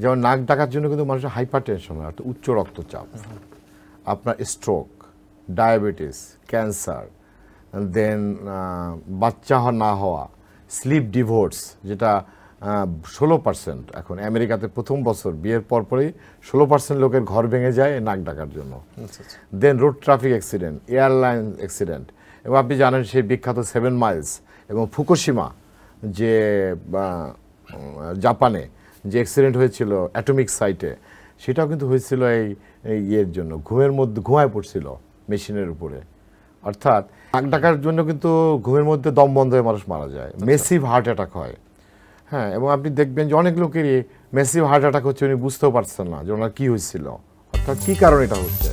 যেমন নাক ডাকার জন্য কিন্তু মানুষের হাইপার টেনশন হয়, অর্থাৎ উচ্চ রক্তচাপ, আপনার স্ট্রোক, ডায়াবেটিস, ক্যান্সার, দেন বাচ্চা না হওয়া, স্লিপ ডিভোর্স, যেটা 16% এখন আমেরিকাতে প্রথম বছর বিয়ের পরপরই 16% লোকের ঘর ভেঙে যায় নাক ডাকার জন্য। Then road traffic accident, airline accident, এবং আপনি জানেন সেই বিখ্যাত 7 মাইলস এবং ফুকুশিমা যে জাপানে যে অ্যাক্সিডেন্ট হয়েছিল অ্যাটমিক সাইটে, সেটাও কিন্তু হয়েছিল এই ইয়ের জন্য, ঘুমের মধ্যে ঘুমায় পড়ছিল মেশিনের উপরে। অর্থাৎ নাক ডাকার জন্য কিন্তু ঘুমের মধ্যে দম বন্ধ হয়ে মানুষ মারা যায়, মেসিভ হার্ট অ্যাটাক হয়। হ্যাঁ, এবং আপনি দেখবেন যে অনেক লোকেরই মেসিভ হার্ট অ্যাটাক হচ্ছে, উনি বুঝতেও পারছেন না যে ওনার কী হয়েছিল, অর্থাৎ কী কারণে এটা হচ্ছে।